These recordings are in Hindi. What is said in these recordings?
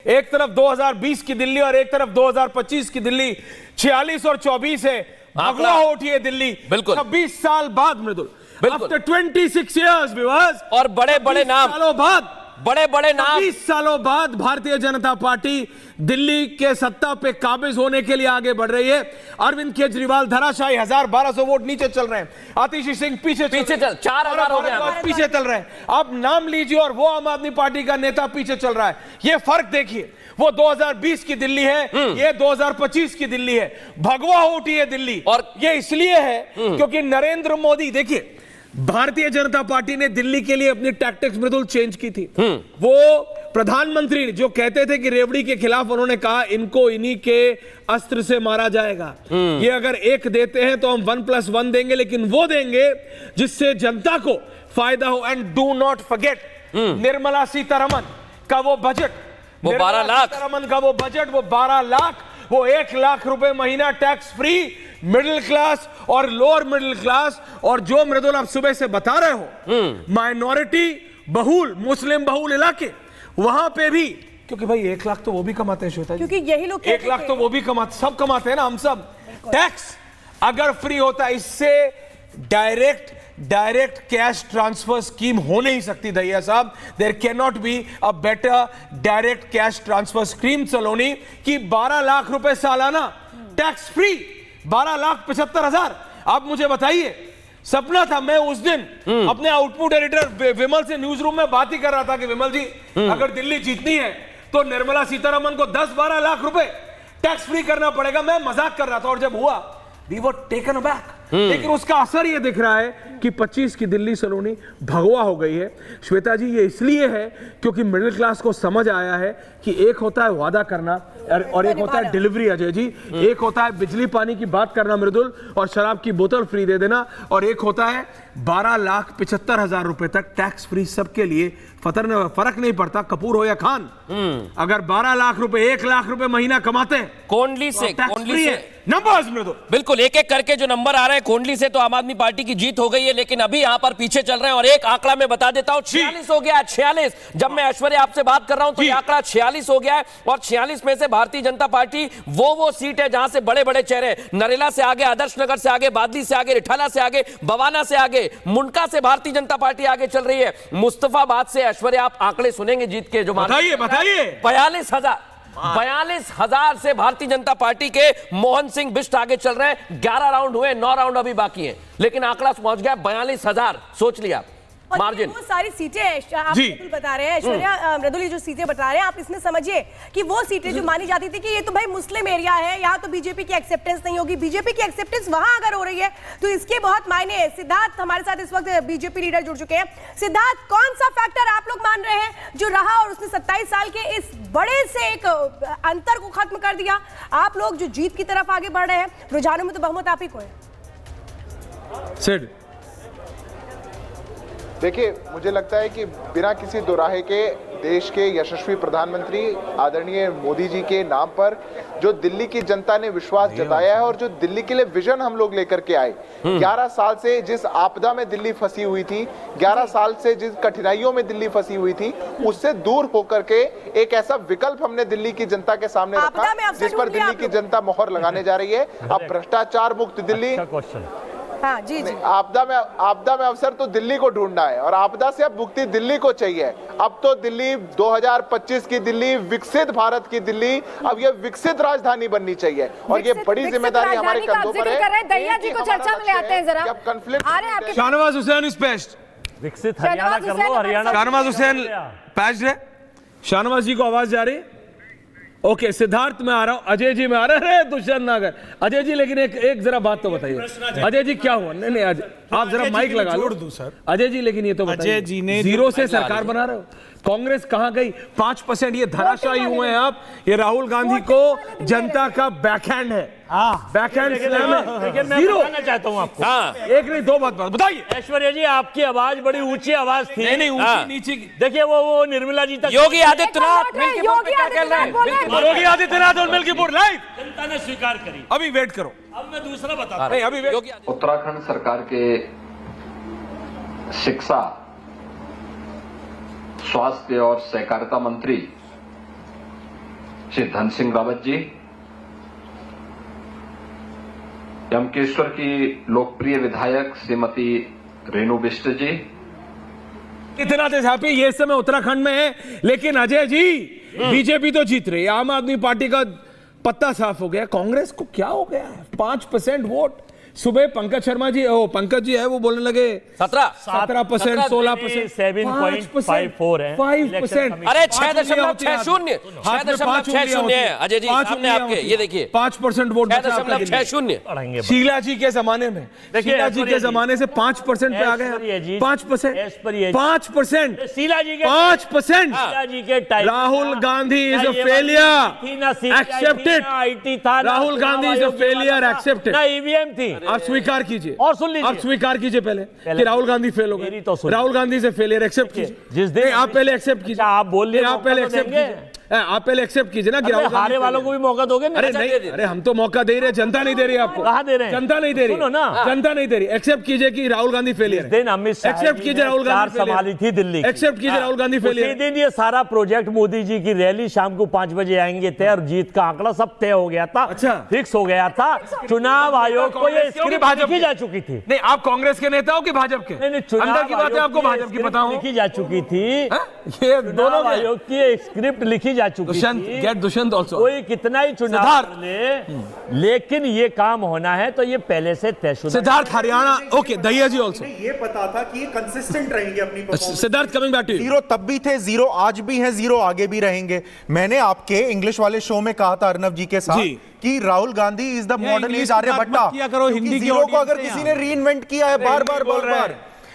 एक तरफ 2020 की दिल्ली और एक तरफ 2025 की दिल्ली 46 और 24 है। भगवा हो उठी है दिल्ली। बिल्कुल 26 साल बाद मृदुल, आफ्टर 26 इयर्स विवास, और बड़े बड़े नाम, सालों बाद, बड़े बड़े नाम, 20 सालों बाद भारतीय जनता पार्टी दिल्ली के सत्ता पे काबिज होने के लिए आगे बढ़ रही है। अरविंद केजरीवाल धराशायी 1200 वोट नीचे चल रहे हैं। आतिशी सिंह पीछे चल 4000 हो गया, पीछे चल रहे हैं। आप नाम लीजिए और वो आम आदमी पार्टी का नेता पीछे चल रहा है। ये फर्क देखिए, वो 2020 की दिल्ली है, ये 2025 की दिल्ली है। भगवा हो उठी है दिल्ली, और ये इसलिए है क्योंकि नरेंद्र मोदी, देखिए भारतीय जनता पार्टी ने दिल्ली के लिए अपनी टैक्टिक्स मृदुल चेंज की थी। वो प्रधानमंत्री जो कहते थे कि रेवड़ी के खिलाफ, उन्होंने कहा इनको इन्हीं के अस्त्र से मारा जाएगा। ये अगर एक देते हैं तो हम 1+1 देंगे, लेकिन वो देंगे जिससे जनता को फायदा हो। And do not forget Nirmala Sitharaman का वो बजट, वो 12 लाख, सीतारमन का वो बजट, वो 12 लाख, वो 1 लाख रुपए महीना टैक्स फ्री मिडिल क्लास और लोअर मिडिल क्लास। और जो मृदुल आप सुबह से बता रहे हो, माइनॉरिटी बहुल, मुस्लिम बहुल इलाके, वहां पे भी, क्योंकि भाई 1 लाख तो वो भी कमाते हैं श्वेता जी, क्योंकि यही लोग 1 लाख तो वो भी कमाते, सब कमाते हैं ना, हम सब। टैक्स अगर फ्री होता, इससे डायरेक्ट कैश ट्रांसफर स्कीम हो नहीं सकती दहिया साहब। There can not be a better direct cash transfer scheme Saloni कि 12 लाख रुपए सालाना टैक्स फ्री, 12,75,000। आप मुझे बताइए, सपना था। मैं उस दिन अपने आउटपुट एडिटर विमल से न्यूज रूम में बात ही कर रहा था कि विमल जी, अगर दिल्ली जीतनी है तो निर्मला सीतारमन को 10-12 लाख रुपए टैक्स फ्री करना पड़ेगा। मैं मजाक कर रहा था, और जब हुआ वी वर टेकन अबैक। लेकिन उसका असर ये दिख रहा है कि 25 की दिल्ली सलोनी भगवा हो गई है श्वेता जी। ये इसलिए है क्योंकि मिडिल क्लास को समझ आया है कि एक होता है वादा करना और एक होता है डिलीवरी। अजय जी, एक होता है बिजली पानी की बात करना मृदुल और शराब की बोतल फ्री दे देना, और एक होता है 12,75,000 रुपए तक टैक्स फ्री सबके लिए। फर्क नहीं पड़ता कपूर हो या खान, अगर 12 लाख रुपए 1 लाख रुपए महीना कमाते हैं कोंडली से, कोंडली से नंबर्स में तो बिल्कुल एक एक करके जो नंबर आ रहे हैं कोंडली से, तो आम आदमी पार्टी की जीत हो गई है। लेकिन अभी यहां पर पीछे चल रहे हैं, और एक आंकड़ा मैं बता देता हूं, 46 हो गया है। 46, जब मैं ऐश्वर्या आपसे बात कर रहा हूं तो ये आंकड़ा 46 हो गया है। और 46 में से भारतीय जनता पार्टी वो सीट है जहां से बड़े बड़े चेहरे, नरेला से आगे, आदर्श नगर से आगे, बादली से आगे, रिठाला से आगे, बवाना से आगे, मुंडका से भारतीय जनता पार्टी आगे चल रही है। मुस्तफाबाद से ऐश्वर्या, आप आंकड़े सुनेंगे जीत के, जो बताइए 42,000 से भारतीय जनता पार्टी के मोहन सिंह बिष्ट आगे चल रहे हैं। 11 राउंड हुए, 9 राउंड अभी बाकी हैं, लेकिन आंकड़ा पहुंच गया 42,000। सोच लिया मार्जिन। वो सारी सीटें आप मृदुल बता रहे हैं, ऐश्वर्या मृदुल ये जो सीटें बता रहे हैं, आप इसमें समझिए कि वो सीटें जो मानी जाती थी कि ये तो भाई मुस्लिम एरिया है, यहाँ तो बीजेपी की एक्सेप्टेंस नहीं होगी। बीजेपी की एक्सेप्टेंस वहां अगर हो रही है तो इसके बहुत मायने है। सिद्धार्थ हमारे साथ इस वक्त बीजेपी लीडर जुड़ चुके हैं। सिद्धार्थ, कौन सा फैक्टर आप लोग मान रहे हैं जो रहा और उसने 27 साल के इस बड़े से एक अंतर को खत्म कर दिया? आप लोग जो जीत की तरफ आगे बढ़ रहे हैं, रुझानों में तो बहुमत आप ही को है। देखिए, मुझे लगता है कि बिना किसी दोराहे के देश के यशस्वी प्रधानमंत्री आदरणीय मोदी जी के नाम पर जो दिल्ली की जनता ने विश्वास जताया है और जो दिल्ली के लिए विजन हम लोग लेकर के आए, 11 साल से जिस आपदा में दिल्ली फंसी हुई थी, 11 साल से जिस कठिनाइयों में दिल्ली फंसी हुई थी, उससे दूर होकर के एक ऐसा विकल्प हमने दिल्ली की जनता के सामने रखा जिस पर दिल्ली की जनता मोहर लगाने जा रही है। अब भ्रष्टाचार मुक्त दिल्ली, हाँ, जी जी। आपदा में अवसर तो दिल्ली को ढूंढना है, और आपदा से अब मुक्ति दिल्ली को चाहिए। अब तो दिल्ली 2025 की दिल्ली, विकसित भारत की दिल्ली, अब ये विकसित राजधानी बननी चाहिए, और ये बड़ी जिम्मेदारी हमारे कंधों पर है। दहिया जी को चर्चा में ले आते हैं जरा। Conflict, Shahnawaz Hussain is paste, विकसित हरियाणा कर लो, हरियाणा। शाहनवाज हुसैन पैच है, शाहनवाज जी को आवाज जा रही? ओके, सिद्धार्थ में आ रहा हूं, अजय जी में आ रहे हैं, दुष्यंत नागर। अजय जी, लेकिन एक जरा बात तो बताइए अजय जी, क्या हुआ? नहीं आप जरा माइक लगा लो सर। अजय जी, लेकिन ये तो बताइए, अजय जी ने जीरो से सरकार बना रहे हो, कांग्रेस कहां गई? 5% ये धराशायी हुए हैं आप। ये राहुल गांधी को जनता का बैकहैंड है, बैकहैंड स्लैम है। जीरो चाहता हूं आपको, एक नहीं 2 बात बताइए। ऐश्वर्या जी, आपकी आवाज बड़ी ऊंची आवाज थी। नहीं ऊंची नीचे, देखिए वो निर्मला जी तक। योगी आदित्यनाथ योगी आदित्यनाथ और मिल्कीपुर लाइव जनता ने स्वीकार करी। अभी वेट करो, अब मैं दूसरा बता नहीं अभी वेट। उत्तराखंड सरकार के शिक्षा, स्वास्थ्य और सहकारिता मंत्री श्री धन सिंह रावत जी, यमकेश्वर की लोकप्रिय विधायक श्रीमती रेणु बिष्ट जी। इतना देश हैप्पी ये समय उत्तराखंड में है, लेकिन अजय जी बीजेपी तो जीत रही है, आम आदमी पार्टी का पत्ता साफ हो गया, कांग्रेस को क्या हो गया है? 5% वोट। सुबह पंकज शर्मा जी, पंकज जी है, वो बोलने लगे 17%, 16%, 7.54 है 5%। अरे 6.60 है अजय जी सामने आपके, ये देखिए 5% वोट। 6.60। शीला जी के जमाने में, शीला जी के जमाने से 5% पे आ गया। 5%। शीला जी के 5%। शीला जी के time Rahul Gandhi is a failure, accepted. Rahul Gandhi is a failure, accepted. ना ईवीएम थी। आप स्वीकार कीजिए, और सुन लीजिए, आप स्वीकार कीजिए पहले कि राहुल गांधी फेल हो गए। तो सुन, राहुल गांधी से फेलियर एक्सेप्ट कीजिए। जिस दिन आप पहले एक्सेप्ट कीजिए, आप बोल रहे, आप पहले एक्सेप्ट कीजिए, आप पहले एक्सेप्ट कीजिए ना कि राहुल हारे वालों को भी मौका दोगे ना? अरे नहीं, अरे हम तो मौका दे रहे, जनता नहीं दे रही आपको। कहाँ दे रहे हैं? जनता नहीं दे रही, सुनो ना, जनता नहीं दे रही। एक्सेप्ट कीजिए कि राहुल गांधी फेलियर है। दिन अमित शाह एक्सेप्ट कीजिए राहुल गांधी संभाली थी दिल्ली, एक्सेप्ट कीजिए राहुल गांधी उसी फेलियर। दिन ये सारा प्रोजेक्ट मोदी जी की रैली शाम को 5 बजे आएंगे तय, और जीत का आंकड़ा सब तय हो गया था। अच्छा, फिक्स हो गया था। चुनाव आयोग को ये स्क्रिप्ट लिखी जा चुकी थी। नहीं, आप कांग्रेस के नेता हो कि भाजपा के? नहीं, अंदर की बात है, आपको भाजपा की पता हो। लिखी जा चुकी थी, ये दोनों आयोग की स्क्रिप्ट लिखी जा चुकी थी। Get Dushyant also. कोई कितना ही चुनाव ले, लेकिन ये काम होना है तो ये पहले से तयशुदा। Siddharth Haryana, okay, Dahiya ji also. ये पता था कि ये कंसिस्टेंट रहेंगे अपनी performance. Siddharth coming back to you. 0 तब भी थे, 0 आज भी हैं, 0 आगे भी रहेंगे। मैंने आपके इंग्लिश वाले शो में कहा था अर्नव जी के साथ कि Rahul Gandhi is the model, is Aryabhatta. किया करो, हिंदी की जीरो को अगर किसी ने रीइन्वेंट किया है बार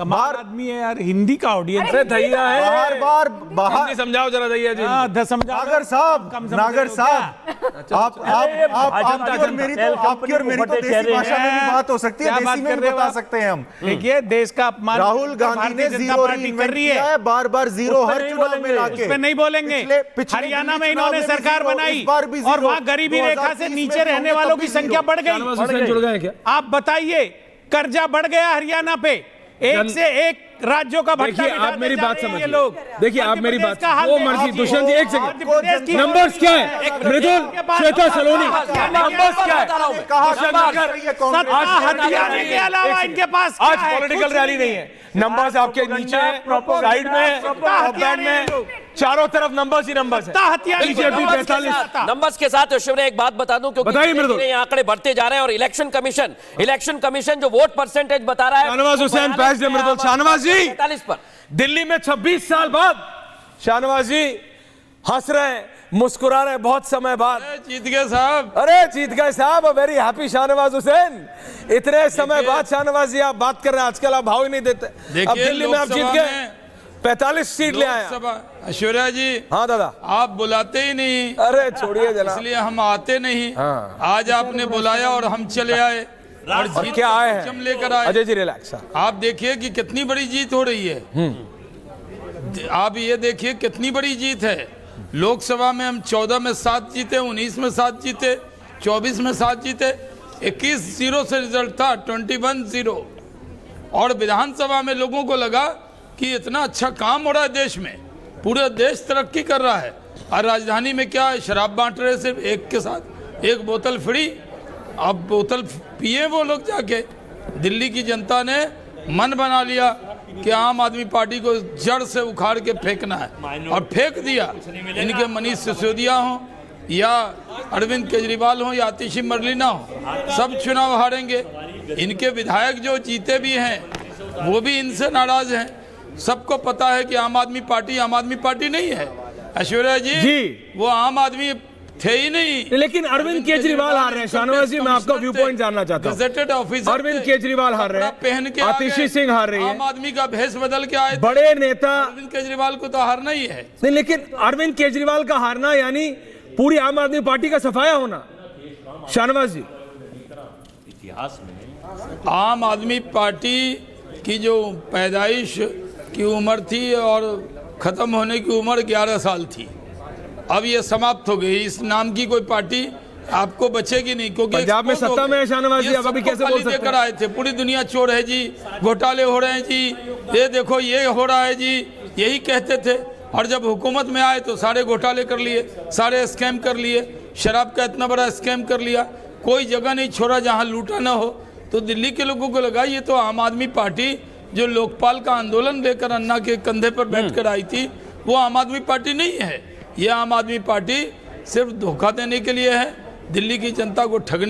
बार आदमी है यार, हिंदी का ऑडियंस अरे दैया है, बाहर समझाओ जरा दैया जी। नागर साहब, आपकी और मेरी तो देसी भाषा में भी बात हो सकती है, देसी में भी बता सकते हैं हम। देखिए देश का अपमान राहुल गांधी ने 0 रीइन्वेंट किया है, बार 0 हर चुनाव में लाके। उस पे नहीं बोलेंगे। हरियाणा में इन्होंने सरकार बनाई और वहाँ गरीबी रेखा से नीचे रहने वालों की संख्या बढ़ गई। आप बताइए, कर्जा बढ़ गया हरियाणा पे, एक से एक राज्यों का भट्टा। आप मेरी बात समझिए लोग, देखिए आप मेरी बात, वो मर्जी। दुष्यंत जी एक सेकंड, नंबर्स क्या है? मृदुल, श्वेता सलोनी, नंबर्स क्या है? हरियाणा के अलावा इनके पास आज पॉलिटिकल रैली नहीं है, नंबर्स आपके नीचे साइड में, बैंड में, चारों तरफ नंबर्स ही नंबर्स है। बीजेपी 45 नंबर्स के साथ ऐश्वर्या एक बात बता दूं, क्योंकि ये आंकड़े बढ़ते जा रहे हैं और इलेक्शन कमीशन जो वोट परसेंटेज बता रहा है, शाहनवाज हुसैन पैच दे मृदुल। शाहनवाज जी 45 पर दिल्ली में 26 साल बाद शाहनवाज जी हंस रहे हैं, मुस्कुरा रहे हैं, बहुत समय बाद। जीत गए साहब, अरे जीत गए साहब, वेरी हैप्पी शाहनवाज हुसैन। इतने समय बाद शाहनवाज जी आप बात कर रहे हैं, आजकल आप भाव ही नहीं देते। अब दिल्ली में आप जीत गए, 45 सीट ले आए। ऐश्वर्या जी, हाँ दादा, आप बुलाते ही नहीं। अरे छोड़िए जरा, इसलिए हम आते नहीं। हाँ। आज आपने बुलाया और हम चले आए, और क्या आए हैं? हम लेकर आए। अजय जी रिलैक्स। आप देखिए कि कितनी बड़ी जीत हो रही है। आप ये देखिए कितनी बड़ी जीत है। लोकसभा में हम 14 में 7 जीते, 19 में 7 जीते, 24 में 7 जीते, 21-0 से रिजल्ट था, 21-0। और विधानसभा में लोगों को लगा कि इतना अच्छा काम हो रहा है देश में, पूरा देश तरक्की कर रहा है। और राजधानी में क्या है, शराब बांट रहे सिर्फ एक के साथ, एक बोतल फ्री। अब बोतल पिए वो लोग जाके। दिल्ली की जनता ने मन बना लिया कि आम आदमी पार्टी को जड़ से उखाड़ के फेंकना है, और फेंक दिया। इनके मनीष सिसोदिया हों या अरविंद केजरीवाल हों या आतिशी मरलीना हो, सब चुनाव हारेंगे। इनके विधायक जो जीते भी हैं वो भी इनसे नाराज हैं। सबको पता है कि आम आदमी पार्टी नहीं है। ऐश्वर्या जी, वो आम आदमी थे ही नहीं। लेकिन अरविंद केजरीवाल हार रहे हैं। शाहनवाज जी, मैं आपका व्यू पॉइंट जानना चाहता हूं। अरविंद केजरीवाल हार रहे हैं, पहन के आतिशी सिंह हार रही है, आम आदमी का भेष बदल के आए। बड़े नेता अरविंद केजरीवाल को तो हारना ही है। नहीं, लेकिन अरविंद केजरीवाल का हारना यानी पूरी आम आदमी पार्टी का सफाया होना। शाहनवाज जी, इतिहास में आम आदमी पार्टी की जो पैदाइश की उम्र थी और खत्म होने की उम्र 11 साल थी, अब ये समाप्त हो गई। इस नाम की कोई पार्टी आपको बचेगी नहीं, क्योंकि पंजाब में सत्ता में है शाहनवाज जी, अब अभी कैसे बोल सकते हैं? आए थे, पूरी दुनिया चोर है जी, घोटाले हो रहे हैं जी, ये देखो ये हो रहा है जी, यही कहते थे। और जब हुकूमत में आए तो सारे घोटाले कर लिए, सारे स्कैम कर लिए, शराब का इतना बड़ा स्कैम कर लिया, कोई जगह नहीं छोड़ा जहां लूटा ना हो। तो दिल्ली के लोगों को लगा ये तो आम आदमी पार्टी जो लोकपाल का आंदोलन लेकर अन्ना के कंधे पर बैठकर आई थी वो आम आदमी पार्टी नहीं है। ये आम आदमी पार्टी सिर्फ धोखा देने के लिए है, दिल्ली की जनता को ठगने